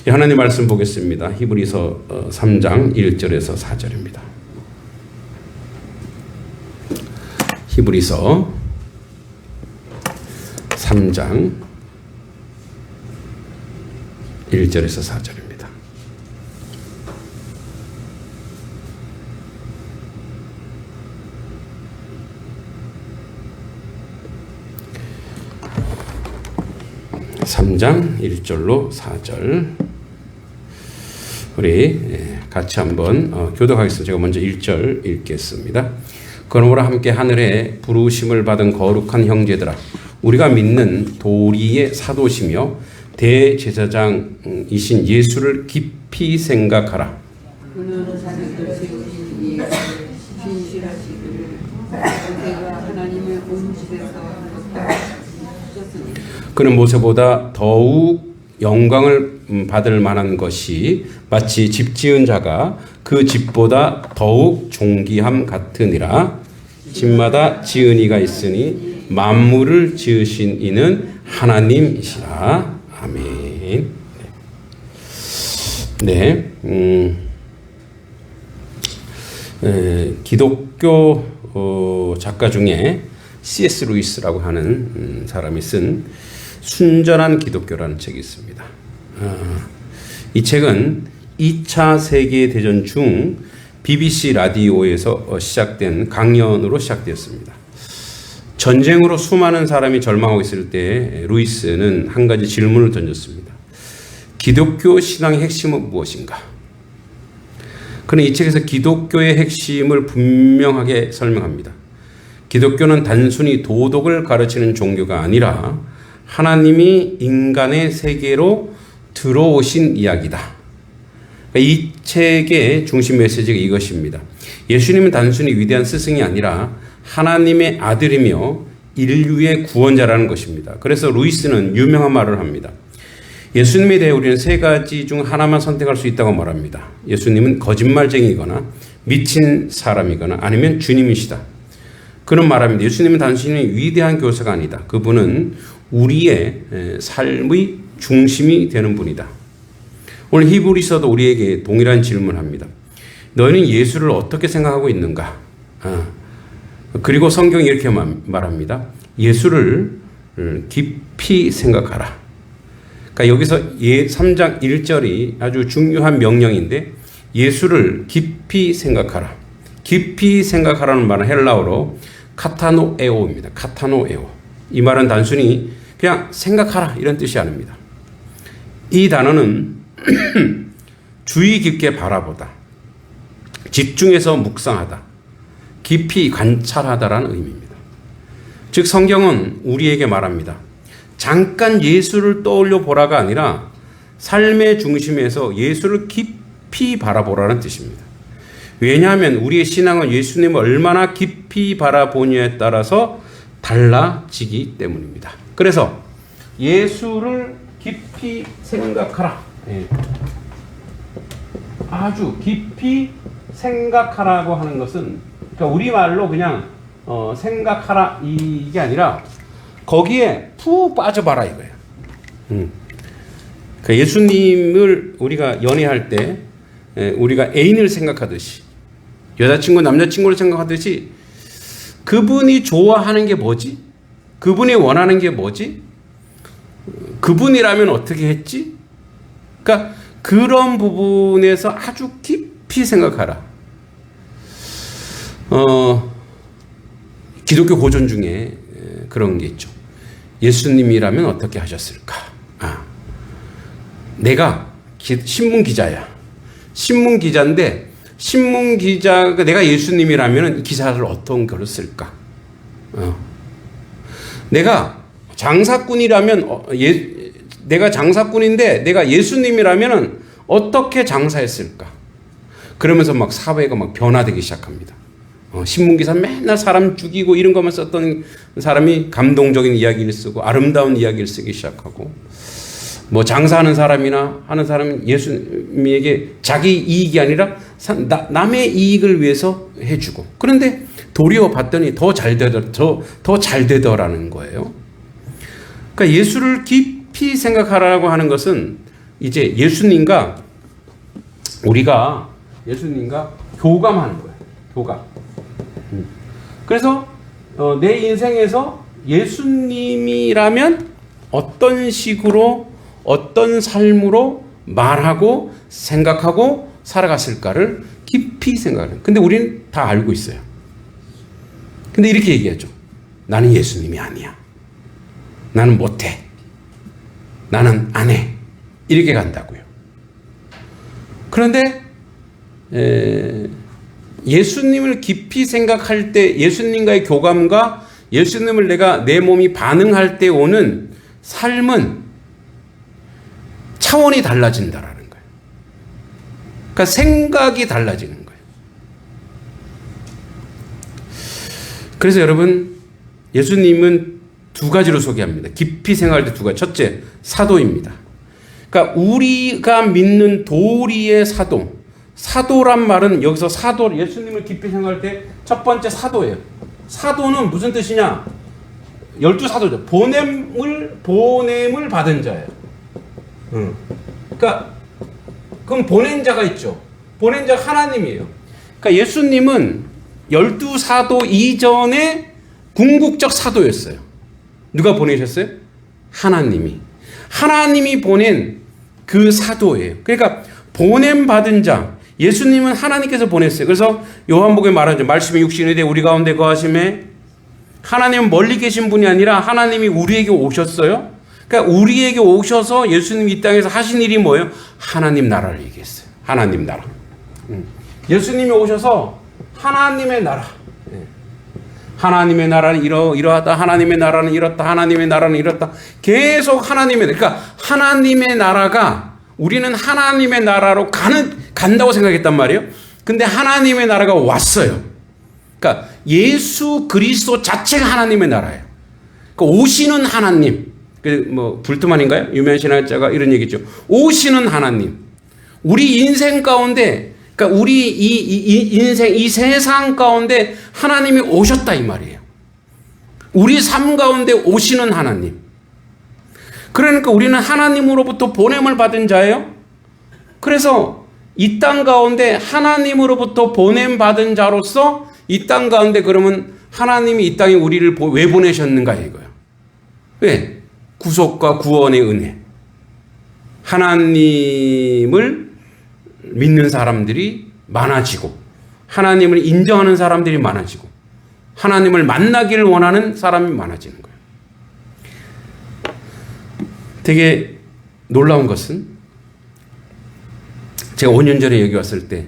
하나님 말씀 보겠습니다. 히브리서 3장 1절에서 4절입니다. 히브리서 3장 1절에서 4절입니다. (3장) 1절로 4절 우리 같이 한번 교독하겠습니다. 제가 먼저 1절 읽겠습니다. 그러므로 함께 하늘에 부르심을 받은 거룩한 형제들아, 우리가 믿는 도리의 사도시며 대제사장이신 예수를 깊이 생각하라. 그는 자기들 세우신 예수를 진실하시기를 모세가 하나님의 온 집에서 하셨으니 그는 모세보다 더욱 영광을 받을 만한 것이 마치 집 지은 자가 그 집보다 더욱 존귀함 같으니라. 집마다 지은 이가 있으니 만물을 지으신 이는 하나님이시라. 아멘. 네, 기독교 작가 중에 C.S. 루이스라고 하는 사람이 쓴 순전한 기독교라는 책이 있습니다. 이 책은 2차 세계대전 중 BBC 라디오에서 시작된 강연으로 시작되었습니다. 전쟁으로 수많은 사람이 절망하고 있을 때 루이스는 한 가지 질문을 던졌습니다. 기독교 신앙의 핵심은 무엇인가? 그는 이 책에서 기독교의 핵심을 분명하게 설명합니다. 기독교는 단순히 도덕을 가르치는 종교가 아니라 하나님이 인간의 세계로 들어오신 이야기다. 이 책의 중심 메시지가 이것입니다. 예수님은 단순히 위대한 스승이 아니라 하나님의 아들이며 인류의 구원자라는 것입니다. 그래서 루이스는 유명한 말을 합니다. 예수님에 대해 우리는 세 가지 중 하나만 선택할 수 있다고 말합니다. 예수님은 거짓말쟁이거나 미친 사람이거나 아니면 주님이시다. 그는 말합니다. 예수님은 단순히 위대한 교사가 아니다. 그분은 우리의 삶의 중심이 되는 분이다. 오늘 히브리서도 우리에게 동일한 질문을 합니다. 너희는 예수를 어떻게 생각하고 있는가? 그리고 성경이 이렇게 말합니다. 예수를 깊이 생각하라. 그러니까 여기서 3장 1절이 아주 중요한 명령인데 예수를 깊이 생각하라. 깊이 생각하라는 말은 헬라어로 카타노에오입니다. 카타노에오. 이 말은 단순히 그냥 생각하라 이런 뜻이 아닙니다. 이 단어는 주의 깊게 바라보다, 집중해서 묵상하다, 깊이 관찰하다라는 의미입니다. 즉 성경은 우리에게 말합니다. 잠깐 예수를 떠올려 보라가 아니라 삶의 중심에서 예수를 깊이 바라보라는 뜻입니다. 왜냐하면 우리의 신앙은 예수님을 얼마나 깊이 바라보냐에 따라서 달라지기 때문입니다. 그래서 예수를 깊이 생각하라. 아주 깊이 생각하라고 하는 것은 그러니까 우리말로 그냥 생각하라 이게 아니라 거기에 푹 빠져봐라 이거예요. 그러니까 예수님을 우리가 연애할 때 우리가 애인을 생각하듯이 여자친구 남자친구를 생각하듯이 그분이 좋아하는 게 뭐지? 그분이 원하는 게 뭐지? 그분이라면 어떻게 했지? 그러니까 그런 부분에서 아주 깊이 생각하라. 기독교 고전 중에 그런 게 있죠. 예수님이라면 어떻게 하셨을까? 내가 신문 기자야. 신문 기자인데 신문 기자가 내가 예수님이라면 기사를 어떤 글을 쓸까? 내가 장사꾼이라면 내가 장사꾼인데 내가 예수님이라면 어떻게 장사했을까? 그러면서 막 사회가 막 변화되기 시작합니다. 신문기사 맨날 사람 죽이고 이런 것만 썼던 사람이 감동적인 이야기를 쓰고 아름다운 이야기를 쓰기 시작하고 뭐 장사하는 사람이나 하는 사람은 예수님에게 자기 이익이 아니라 남의 이익을 위해서 해주고 그런데 도리어 봤더니 더 잘 되더라는 거예요. 그러니까 예수를 깊이 생각하라고 하는 것은 이제 예수님과 우리가 예수님과 교감하는 거예요. 교감. 그래서 내 인생에서 예수님이라면 어떤 식으로 어떤 삶으로 말하고 생각하고 살아갔을까를 깊이 생각해요. 근데 우리는 다 알고 있어요. 근데 이렇게 얘기하죠. 나는 예수님이 아니야. 나는 못해. 나는 안 해. 이렇게 간다고요. 그런데 예수님을 깊이 생각할 때 예수님과의 교감과 예수님을 내가 내 몸이 반응할 때 오는 삶은 차원이 달라진다라는 거예요. 그러니까 생각이 달라지는 거예요. 그래서 여러분 예수님은 두 가지로 소개합니다. 깊이 생각할 때 두 가지. 첫째, 사도입니다. 그러니까 우리가 믿는 도리의 사도. 사도란 말은 여기서 사도, 예수님을 깊이 생각할 때 첫 번째 사도예요. 사도는 무슨 뜻이냐? 12사도죠. 보냄을 받은 자예요. 그러니까 그럼 보낸 자가 있죠. 보낸 자가 하나님이에요. 그러니까 예수님은 12사도 이전에 궁극적 사도였어요. 누가 보내셨어요? 하나님이 보낸 그 사도예요. 그러니까 보냄 받은 자, 예수님은 하나님께서 보냈어요. 그래서 요한복음에 말하죠. 말씀이 육신이 돼 우리 가운데 거하심에 하나님은 멀리 계신 분이 아니라 하나님이 우리에게 오셨어요. 그러니까 우리에게 오셔서 예수님이 이 땅에서 하신 일이 뭐예요? 하나님 나라를 얘기했어요. 하나님 나라. 예수님이 오셔서 하나님의 나라. 하나님의 나라는 이러하다. 하나님의 나라는 이렇다. 하나님의 나라는 이렇다. 계속 하나님의, 그러니까 하나님의 나라가 우리는 하나님의 나라로 간다고 생각했단 말이에요. 근데 하나님의 나라가 왔어요. 그러니까 예수 그리스도 자체가 하나님의 나라예요. 그러니까 오시는 하나님. 뭐 불트만인가요? 유명한 신학자가 이런 얘기죠. 오시는 하나님. 우리 인생 가운데, 그러니까 우리 이 인생, 이 세상 가운데 하나님이 오셨다 이 말이에요. 우리 삶 가운데 오시는 하나님. 그러니까 우리는 하나님으로부터 보냄을 받은 자예요. 그래서 이 땅 가운데 하나님으로부터 보냄 받은 자로서 이 땅 가운데 그러면 하나님이 이 땅에 우리를 왜 보내셨는가 이거예요. 왜? 구속과 구원의 은혜. 하나님을 믿는 사람들이 많아지고 하나님을 인정하는 사람들이 많아지고 하나님을 만나기를 원하는 사람이 많아지는 거예요. 되게 놀라운 것은 제가 5년 전에 여기 왔을 때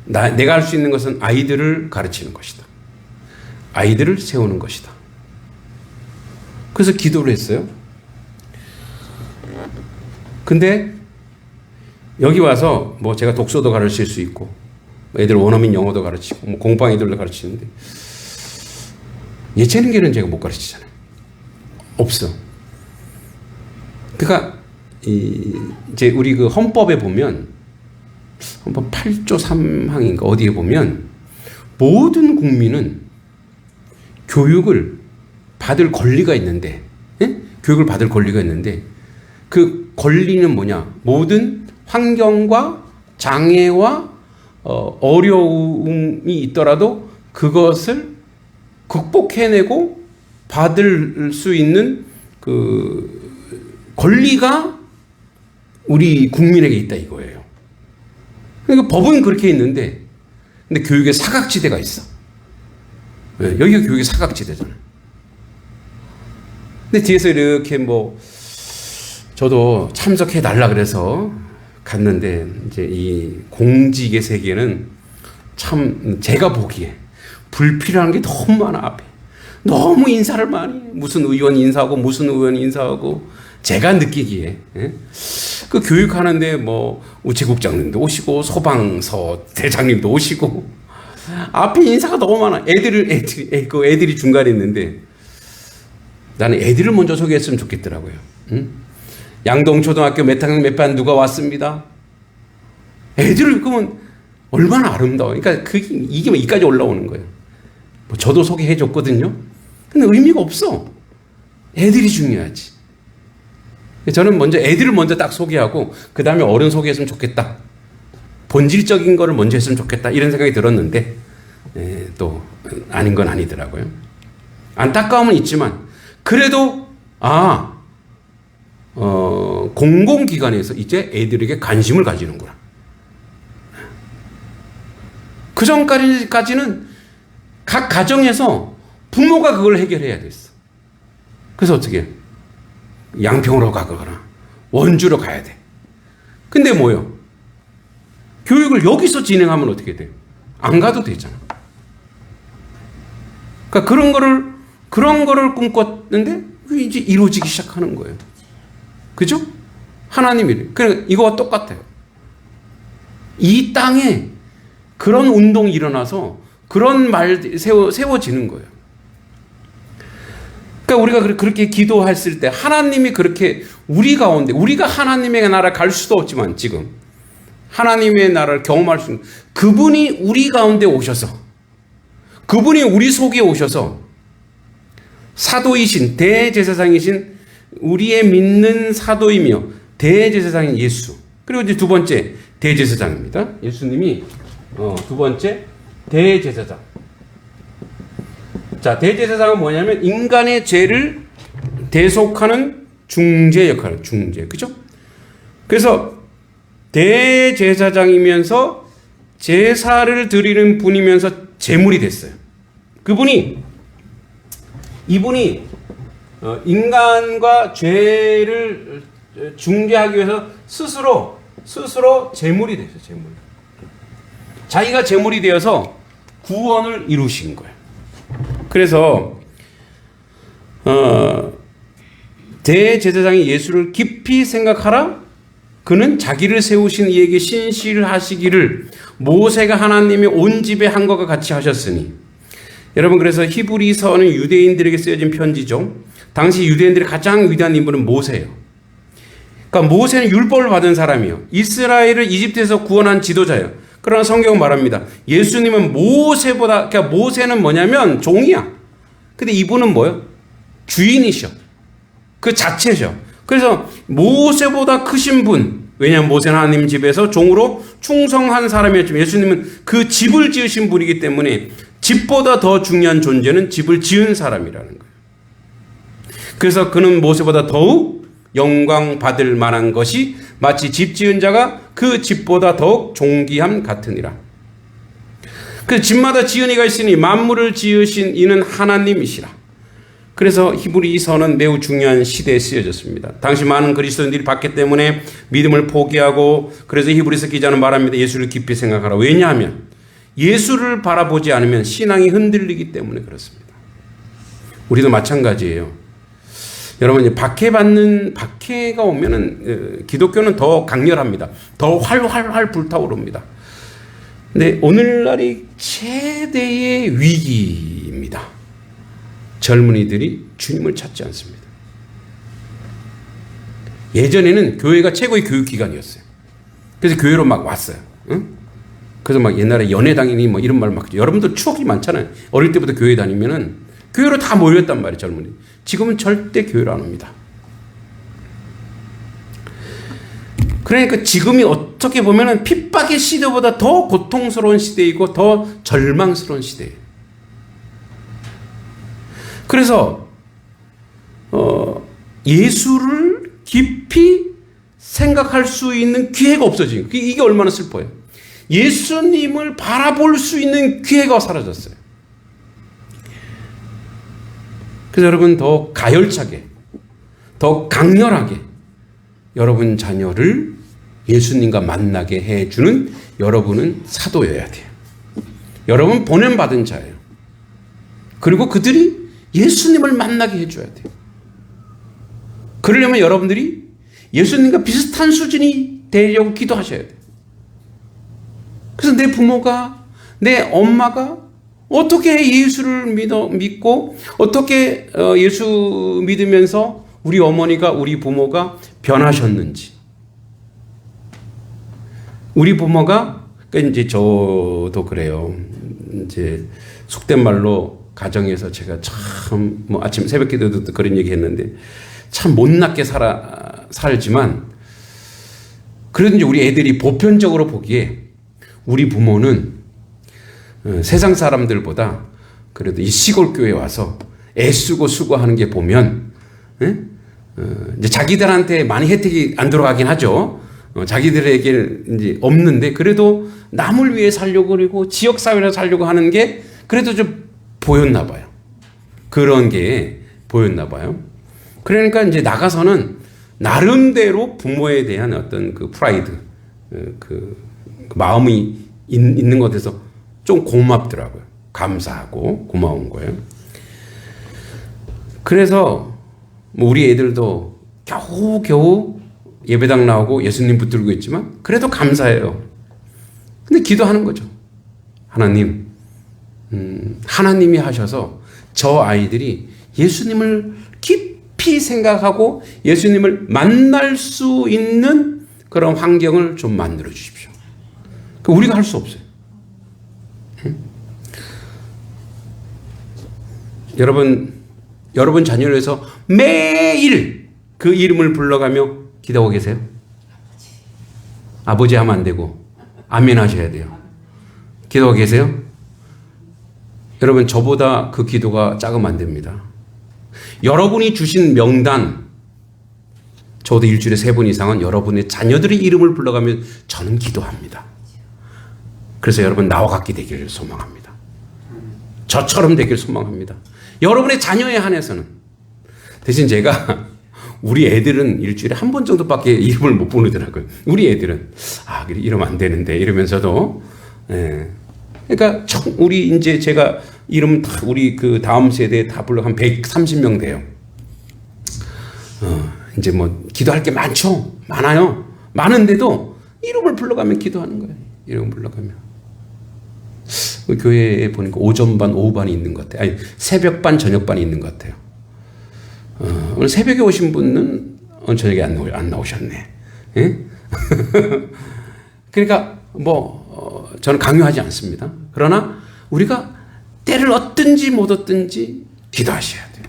내가 할 수 있는 것은 아이들을 가르치는 것이다. 아이들을 세우는 것이다. 그래서 기도를 했어요. 근데 여기 와서 뭐 제가 독서도 가르칠 수 있고 애들 원어민 영어도 가르치고 뭐 공방 애들도 가르치는데 예체능계는 제가 못 가르치잖아요. 없어. 그러니까 이제 우리 그 헌법에 보면 헌법 8조 3항인가 어디에 보면 모든 국민은 교육을 받을 권리가 있는데, 교육을 받을 권리가 있는데 그 권리는 뭐냐? 모든 환경과 장애와 어려움이 있더라도 그것을 극복해내고 받을 수 있는 그 권리가 우리 국민에게 있다 이거예요. 그러니까 법은 그렇게 있는데 근데 교육에 사각지대가 있어. 여기가 교육의 사각지대잖아요. 근데 뒤에서 이렇게 뭐 저도 참석해 달라 그래서 갔는데 이제 이 공직의 세계는 참 제가 보기에 불필요한 게 너무 많아. 앞에 너무 인사를 많이 해. 무슨 의원 인사하고 무슨 의원 인사하고 제가 느끼기에 그 교육하는데 뭐 우체국장님도 오시고 소방서 대장님도 오시고 앞에 인사가 너무 많아. 애들이 중간에 있는데 나는 애들을 먼저 소개했으면 좋겠더라고요. 양동초등학교 몇 학년 몇 반 누가 왔습니다. 애들을 그러면 얼마나 아름다워. 그러니까 이게 이까지 올라오는 거예요. 뭐 저도 소개해 줬거든요. 근데 의미가 없어. 애들이 중요하지. 저는 먼저 애들을 먼저 딱 소개하고 그 다음에 어른 소개했으면 좋겠다. 본질적인 거를 먼저 했으면 좋겠다. 이런 생각이 들었는데 또 아닌 건 아니더라고요. 안타까움은 있지만 그래도 공공기관에서 이제 애들에게 관심을 가지는구나. 그 전까지는 각 가정에서 부모가 그걸 해결해야 됐어. 그래서 어떻게 양평으로 가거나 원주로 가야 돼. 근데 뭐요? 교육을 여기서 진행하면 어떻게 돼요? 안 가도 되잖아. 그러니까 그런 거를 꿈꿨는데 이제 이루어지기 시작하는 거예요. 그죠? 하나님이 그러니까 이거와 똑같아요. 이 땅에 그런 운동이 일어나서 그런 말들이 세워지는 거예요. 그러니까 우리가 그렇게 기도했을 때 하나님이 그렇게 우리 가운데 우리가 하나님의 나라를 갈 수도 없지만 지금 하나님의 나라를 경험할 수 있는 그분이 우리 가운데 오셔서 그분이 우리 속에 오셔서 사도이신 대제사장이신 우리의 믿는 사도이며 대제사장인 예수. 그리고 이제 두 번째 대제사장입니다. 예수님이 두 번째 대제사장. 자, 대제사장은 뭐냐면 인간의 죄를 대속하는 중재 역할, 중재. 그죠? 그래서 대제사장이면서 제사를 드리는 분이면서 제물이 됐어요. 이분이 인간과 죄를 중재하기 위해서 스스로 제물이 됐어요. 제물. 자기가 제물이 되어서 구원을 이루신 거예요. 그래서 대제사장이 예수를 깊이 생각하라. 그는 자기를 세우신 이에게 신실하시기를 모세가 하나님의 온 집에 한 것과 같이 하셨으니. 여러분, 그래서 히브리서는 유대인들에게 쓰여진 편지죠. 당시 유대인들의 가장 위대한 인물은 모세예요. 그러니까 모세는 율법을 받은 사람이에요. 이스라엘을 이집트에서 구원한 지도자예요. 그러나 성경은 말합니다. 예수님은 모세보다, 그러니까 모세는 뭐냐면 종이야. 근데 이분은 뭐예요? 주인이셔. 그 자체죠. 그래서 모세보다 크신 분, 왜냐하면 모세는 하나님 집에서 종으로 충성한 사람이었지만 예수님은 그 집을 지으신 분이기 때문에 집보다 더 중요한 존재는 집을 지은 사람이라는 거예요. 그래서 그는 모세보다 더욱 영광 받을 만한 것이 마치 집 지은 자가 그 집보다 더욱 존귀함 같으니라. 그 집마다 지은 이가 있으니 만물을 지으신 이는 하나님이시라. 그래서 히브리서는 매우 중요한 시대에 쓰여졌습니다. 당시 많은 그리스도인들이 봤기 때문에 믿음을 포기하고, 그래서 히브리서 기자는 말합니다. 예수를 깊이 생각하라. 왜냐하면 예수를 바라보지 않으면 신앙이 흔들리기 때문에 그렇습니다. 우리도 마찬가지예요. 여러분, 박해가 오면은 기독교는 더 강렬합니다. 더 활활 불타오릅니다. 근데 오늘날이 최대의 위기입니다. 젊은이들이 주님을 찾지 않습니다. 예전에는 교회가 최고의 교육기관이었어요. 그래서 교회로 막 왔어요. 응? 그래서 막 옛날에 연애당이니 뭐 이런 말 막, 여러분들 추억이 많잖아요. 어릴 때부터 교회 다니면은 교회로 다 모였단 말이에요, 젊은이. 지금은 절대 교회로 안 옵니다. 그러니까 지금이 어떻게 보면은 핍박의 시대보다 더 고통스러운 시대이고 더 절망스러운 시대예요. 그래서 예수를 깊이 생각할 수 있는 기회가 없어진 거예요. 이게 얼마나 슬퍼요. 예수님을 바라볼 수 있는 기회가 사라졌어요. 그래서 여러분, 더 가열차게, 더 강렬하게 여러분 자녀를 예수님과 만나게 해주는 여러분은 사도여야 돼요. 여러분 보냄받은 자예요. 그리고 그들이 예수님을 만나게 해줘야 돼요. 그러려면 여러분들이 예수님과 비슷한 수준이 되려고 기도하셔야 돼요. 그래서 내 부모가, 내 엄마가 어떻게 예수를 믿고 어떻게 예수 믿으면서 우리 어머니가, 우리 부모가 변하셨는지. 우리 부모가, 그러니까 이제 저도 그래요. 이제 속된 말로 가정에서 제가 참 뭐 아침 새벽 기도도 그런 얘기 했는데 참 못났게 살지만 그래도 이제 우리 애들이 보편적으로 보기에 우리 부모는 세상 사람들보다 그래도 이 시골 교회에 와서 애쓰고 수고하는 게 보면 이제 자기들한테 많이 혜택이 안 들어가긴 하죠. 자기들에게 이제 없는데 그래도 남을 위해 살려고 그리고 지역 사회에서 살려고 하는 게 그래도 좀 보였나 봐요. 그런 게 보였나 봐요. 그러니까 이제 나가서는 나름대로 부모에 대한 어떤 그 프라이드, 그 마음이 있는 것 같아서 좀 고맙더라고요. 감사하고 고마운 거예요. 그래서 뭐 우리 애들도 겨우겨우 예배당 나오고 예수님 붙들고 있지만 그래도 감사해요. 근데 기도하는 거죠. 하나님, 하나님이 하셔서 저 아이들이 예수님을 깊이 생각하고 예수님을 만날 수 있는 그런 환경을 좀 만들어 주십시오. 우리가 할 수 없어요. 여러분 자녀를 위해서 매일 그 이름을 불러가며 기도하고 계세요? 아버지 하면 안 되고 아멘 하셔야 돼요. 기도하고 계세요? 여러분 저보다 그 기도가 작으면 안 됩니다. 여러분이 주신 명단 저도 일주일에 3번 이상은 여러분의 자녀들의 이름을 불러가며 저는 기도합니다. 그래서 여러분 나와 같게 되기를 소망합니다. 저처럼 되기를 소망합니다. 여러분의 자녀에 한해서는. 대신 제가 우리 애들은 일주일에 한 번 정도밖에 이름을 못 부르더라고요. 우리 애들은 그래 이러면 안 되는데 이러면서도 그러니까 우리 이제 제가 이름 다 우리 그 다음 세대에 다 불러 한 130명 돼요. 이제 뭐 기도할 게 많아요. 많은데도 이름을 불러가면 기도하는 거예요. 이름을 불러가면. 교회에 보니까 오전반, 오후반이 있는 것 같아요. 아니, 새벽반, 저녁반이 있는 것 같아요. 오늘 새벽에 오신 분은 저녁에 안 나오셨네. 예? 그러니까 저는 강요하지 않습니다. 그러나 우리가 때를 얻든지 못 얻든지 기도하셔야 돼요.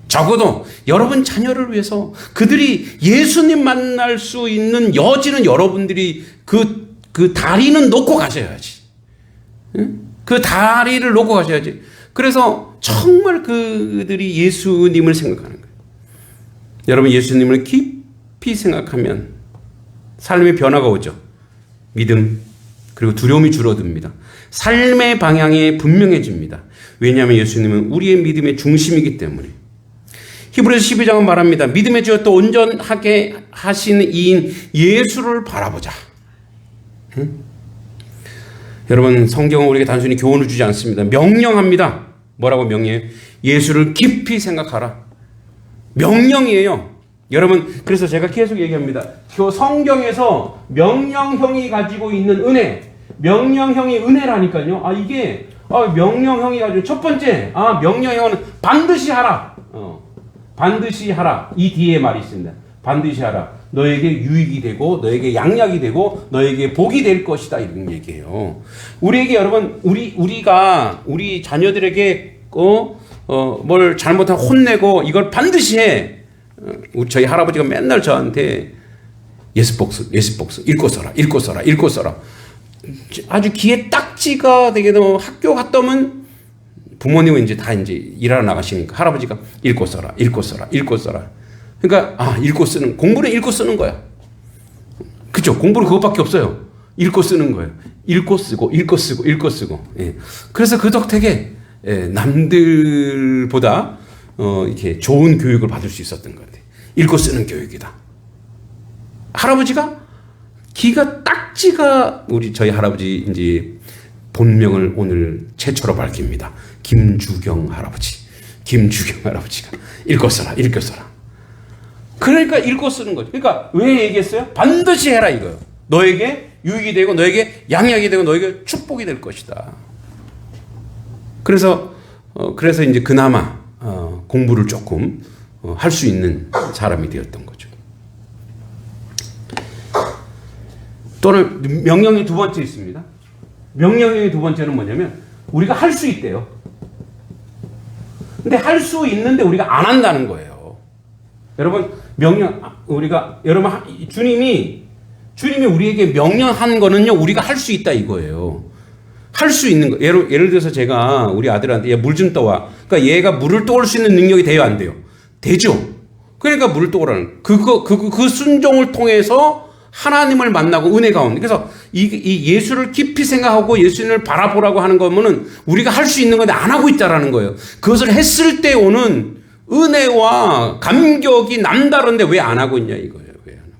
적어도 여러분 자녀를 위해서 그들이 예수님 만날 수 있는 여지는 여러분들이 그 다리는 놓고 가셔야지. 그 다리를 놓고 가셔야지. 그래서 정말 그들이 예수님을 생각하는 거예요. 여러분 예수님을 깊이 생각하면 삶의 변화가 오죠. 믿음 그리고 두려움이 줄어듭니다. 삶의 방향이 분명해집니다. 왜냐하면 예수님은 우리의 믿음의 중심이기 때문에. 히브리서 12장은 말합니다. 믿음의 주 또 온전하게 하시는 이인 예수를 바라보자. 여러분 성경은 우리에게 단순히 교훈을 주지 않습니다. 명령합니다. 뭐라고 명령해요? 예수를 깊이 생각하라. 명령이에요. 여러분 그래서 제가 계속 얘기합니다. 성경에서 명령형이 가지고 있는 은혜, 명령형이 은혜라니까요. 이게 명령형이 가지고 첫 번째 명령형은 반드시 하라. 반드시 하라. 이 뒤에 말이 있습니다. 반드시 하라. 너에게 유익이 되고 너에게 양약이 되고 너에게 복이 될 것이다. 이런 얘기예요. 우리에게 여러분 우리가 우리 자녀들에게 뭘 잘못하면 혼내고 이걸 반드시 해. 저희 할아버지가 맨날 저한테 예습복습 읽고 써라. 아주 귀에 딱지가 되게 되면 학교 갔다 오면 부모님은 이제 다 이제 일하러 나가시니까 할아버지가 읽고 써라. 그러니까 읽고 쓰는 공부는 읽고 쓰는 거야. 그죠? 공부는 그것밖에 없어요. 읽고 쓰는 거예요. 읽고 쓰고. 예. 그래서 그 덕택에 남들보다 이렇게 좋은 교육을 받을 수 있었던 것 같아요. 읽고 쓰는 교육이다. 할아버지가 귀가 딱지가 저희 할아버지 이제 본명을 오늘 최초로 밝힙니다. 김주경 할아버지가 읽고 써라. 그러니까 읽고 쓰는 거죠. 그러니까 왜 얘기했어요? 반드시 해라 이거요. 너에게 유익이 되고 너에게 양약이 되고 너에게 축복이 될 것이다. 그래서 이제 그나마 공부를 조금 할 수 있는 사람이 되었던 거죠. 또는 명령이 두 번째 있습니다. 명령의 두 번째는 뭐냐면 우리가 할 수 있대요. 근데 할 수 있는데 우리가 안 한다는 거예요. 여러분 우리가 여러분 주님이 우리에게 명령한 거는요 우리가 할 수 있다 이거예요. 할 수 있는 거. 예를 들어서 제가 우리 아들한테 물 좀 떠와. 그러니까 얘가 물을 떠올 수 있는 능력이 돼요, 안 돼요? 되죠. 그러니까 물을 떠오라는 그 순종을 통해서 하나님을 만나고 은혜 가운데. 그래서 이 예수를 깊이 생각하고 예수님을 바라보라고 하는 거면은 우리가 할 수 있는 건데 안 하고 있다라는 거예요. 그것을 했을 때 오는 은혜와 감격이 남다른데 왜 안 하고 있냐 이거예요. 왜 안 하고.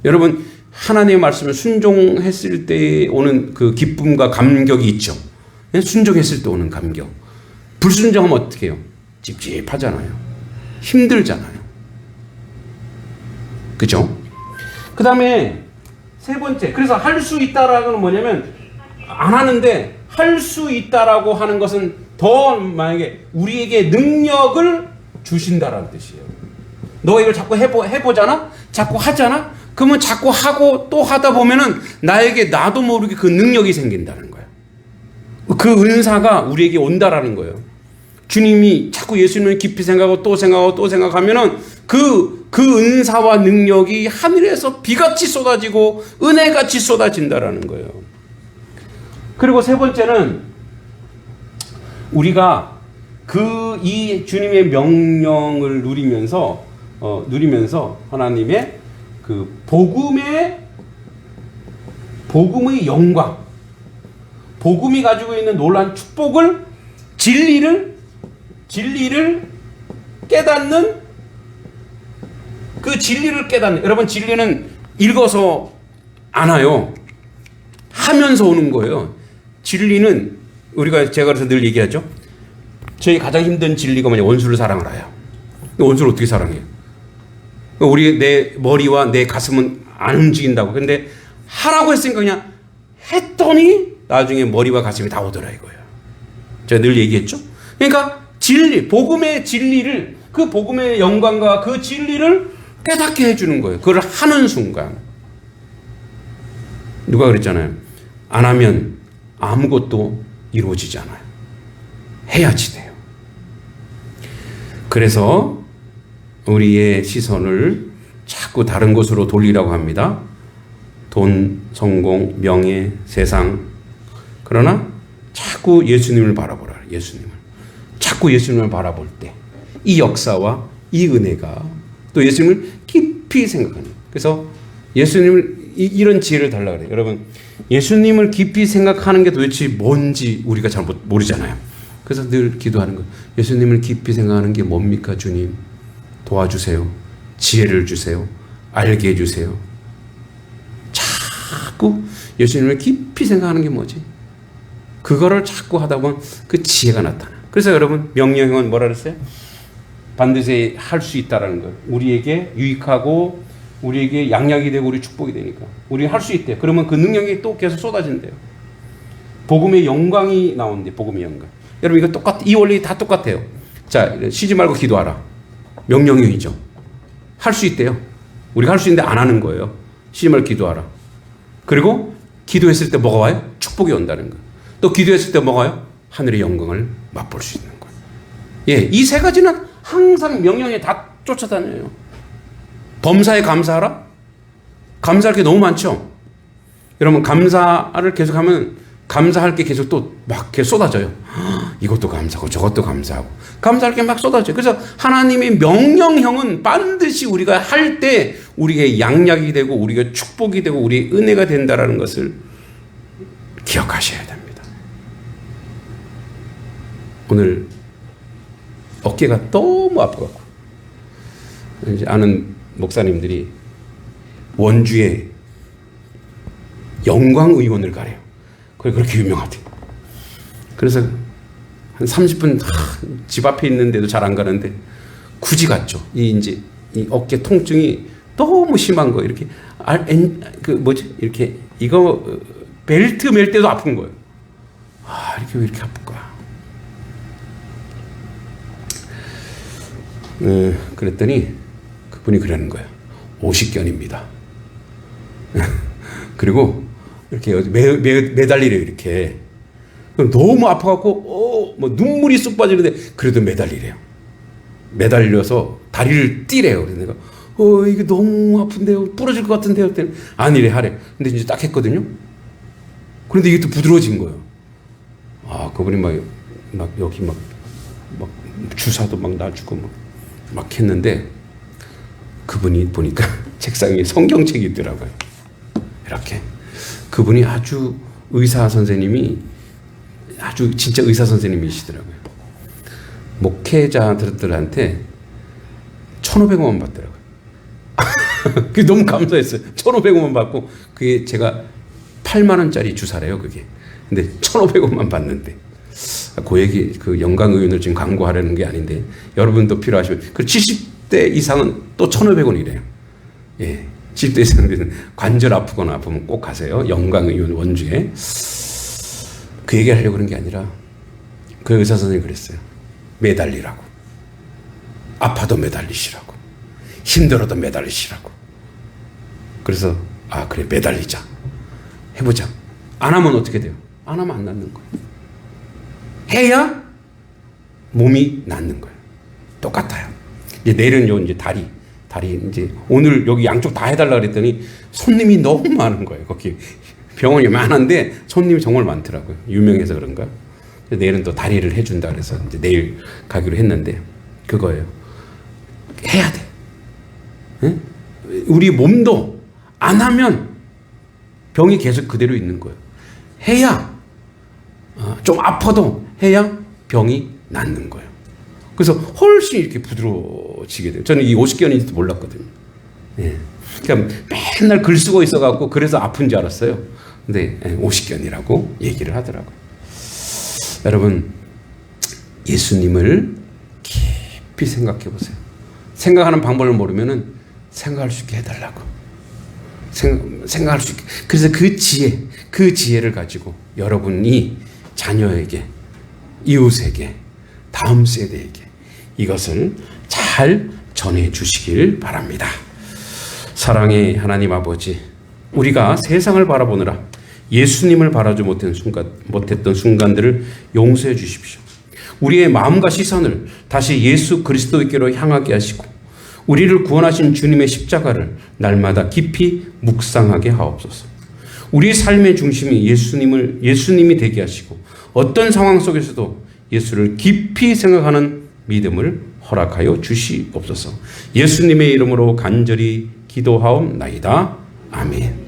여러분 하나님의 말씀을 순종했을 때 오는 그 기쁨과 감격이 있죠. 순종했을 때 오는 감격. 불순종하면 어떻게 해요? 찝찝하잖아요. 힘들잖아요. 그죠? 그 다음에 세 번째. 그래서 할 수 있다라는 건 뭐냐면 안 하는데 할 수 있다라고 하는 것은 더 만약에 우리에게 능력을 주신다라는 뜻이에요. 너가 이걸 자꾸 해보잖아? 자꾸 하잖아? 그러면 자꾸 하고 또 하다 보면은 나도 모르게 그 능력이 생긴다는 거예요. 그 은사가 우리에게 온다라는 거예요. 주님이 자꾸 예수님을 깊이 생각하고 또 생각하고 또 생각하면은 그 은사와 능력이 하늘에서 비같이 쏟아지고 은혜같이 쏟아진다라는 거예요. 그리고 세 번째는 우리가 이 주님의 명령을 누리면서 하나님의 그 복음의 영광, 복음이 가지고 있는 놀라운 축복을 진리를 깨닫는 그 진리를 깨닫는. 여러분 진리는 읽어서 안 와요. 하면서 오는 거예요. 진리는 제가 그래서 늘 얘기하죠. 저희 가장 힘든 진리가 뭐냐? 원수를 사랑하라요. 원수를 어떻게 사랑해요? 내 머리와 내 가슴은 안 움직인다고. 근데 하라고 했으니까 그냥 했더니 나중에 머리와 가슴이 다 오더라 이거예요. 제가 늘 얘기했죠. 그러니까 복음의 진리를, 그 복음의 영광과 그 진리를 깨닫게 해주는 거예요. 그걸 하는 순간. 누가 그랬잖아요. 안 하면 아무것도 이루어지지 않아요. 해야지 돼요. 그래서 우리의 시선을 자꾸 다른 곳으로 돌리라고 합니다. 돈, 성공, 명예, 세상. 그러나 자꾸 예수님을 바라보라. 자꾸 예수님을 바라볼 때 이 역사와 이 은혜가 또 예수님을 깊이 생각하는. 그래서 예수님을 이런 지혜를 달라고 그래요. 여러분 예수님을 깊이 생각하는 게 도대체 뭔지 우리가 잘 모르잖아요. 그래서 늘 기도하는 거예요. 예수님을 깊이 생각하는 게 뭡니까 주님? 도와주세요. 지혜를 주세요. 알게 해주세요. 자꾸 예수님을 깊이 생각하는 게 뭐지? 그거를 자꾸 하다 보면 그 지혜가 나타나. 그래서 여러분 명령형은 뭐라 그랬어요? 반드시 할 수 있다라는 거예요. 우리에게 유익하고 우리에게 양약이 되고 우리 축복이 되니까 우리 할 수 있대요. 그러면 그 능력이 또 계속 쏟아진대요. 복음의 영광이 나온대. 복음의 영광. 여러분 이거 이 원리 다 똑같아요. 자, 쉬지 말고 기도하라. 명령형이죠. 할 수 있대요. 우리가 할 수 있는데 안 하는 거예요. 쉬지 말고 기도하라. 그리고 기도했을 때 뭐가 와요? 축복이 온다는 거예요. 또 기도했을 때 뭐가 와요? 하늘의 영광을 맛볼 수 있는 거예요. 예, 이 세 가지는 항상 명령에 다 쫓아다녀요. 범사에 감사하라? 감사할 게 너무 많죠? 여러분, 감사를 계속하면 감사할 게 계속 또 막 쏟아져요. 이것도 감사하고 저것도 감사하고. 감사할 게 막 쏟아져요. 그래서 하나님의 명령형은 반드시 우리가 할 때 우리에게 양약이 되고 우리가 축복이 되고 우리의 은혜가 된다라는 것을 기억하셔야 됩니다. 오늘 어깨가 너무 아프고 이제 아는 목사님들이 원주에 영광의원을 가래요. 그렇게 유명하대. 그래서 한 30분 집 앞에 있는데도 잘 안 가는데 굳이 갔죠. 이제 이 어깨 통증이 너무 심한 거 이렇게 이렇게 이거 벨트 멜 때도 아픈 거예요. 이렇게 왜 이렇게 아플까? 그랬더니 그분이 그러는 거예요. 오십견입니다. 그리고 이렇게 매달리래요. 이렇게 너무 아파갖고 뭐 눈물이 쑥 빠지는데 그래도 매달리래요. 매달려서 다리를 띠래요. 그래서 내가 이게 너무 아픈데요. 부러질 것 같은데요. 그랬더니 아니래 하래. 근데 이제 딱 했거든요. 그런데 이게 또 부드러워진 거예요. 그분이 막 여기 막 주사도 막 놔주고 막 했는데 그분이 보니까 책상에 성경책이 있더라고요. 이렇게. 그분이 아주 의사 선생님이 아주 진짜 의사 선생님이시더라고요. 목회자들한테 1,500원 받더라고요. 그게 너무 감사했어요. 1,500원 받고 그게 제가 8만 원짜리 주사래요, 그게. 근데 1,500원만 받는데. 그 얘기, 그 영광의원을 지금 광고하려는 게 아닌데 여러분도 필요하시면 그 70대 이상은 또 1,500원이래요. 예. 70대 이상은 관절 아프거나 아프면 꼭 가세요. 영광의원 원주에. 그 얘기를 하려고 그런 게 아니라 그 의사 선생님이 그랬어요. 매달리라고. 아파도 매달리시라고. 힘들어도 매달리시라고. 그래서 그래 매달리자. 해보자. 안 하면 어떻게 돼요? 안 하면 안 낫는 거예요. 해야 몸이 낫는 거예요. 똑같아요. 이제 내일은 이제 다리 이제 오늘 여기 양쪽 다 해달라 그랬더니 손님이 너무 많은 거예요. 거기 병원이 많은데 손님이 정말 많더라고요. 유명해서 그런가. 내일은 또 다리를 해준다 그래서 이제 내일 가기로 했는데 그거예요. 해야 돼. 응? 우리 몸도 안 하면 병이 계속 그대로 있는 거예요. 해야 좀 아파도 해야 병이 낫는 거예요. 그래서 훨씬 이렇게 부드러워지게 돼요. 저는 이 50견인지도 몰랐거든요. 예. 그러니까 맨날 글 쓰고 있어갖고 그래서 아픈 줄 알았어요. 근데 50견이라고 얘기를 하더라고요. 여러분, 예수님을 깊이 생각해 보세요. 생각하는 방법을 모르면은 생각할 수 있게 해달라고. 생각할 수 있게. 그래서 그 지혜를 가지고 여러분이 자녀에게, 이웃에게, 다음 세대에게 이것을 잘 전해 주시길 바랍니다. 사랑의 하나님 아버지, 우리가 세상을 바라보느라 예수님을 바라지 못했던 순간들을 용서해 주십시오. 우리의 마음과 시선을 다시 예수 그리스도께로 향하게 하시고 우리를 구원하신 주님의 십자가를 날마다 깊이 묵상하게 하옵소서. 우리의 삶의 중심이 예수님이 되게 하시고 어떤 상황 속에서도 예수를 깊이 생각하는 믿음을 허락하여 주시옵소서. 예수님의 이름으로 간절히 기도하옵나이다. 아멘.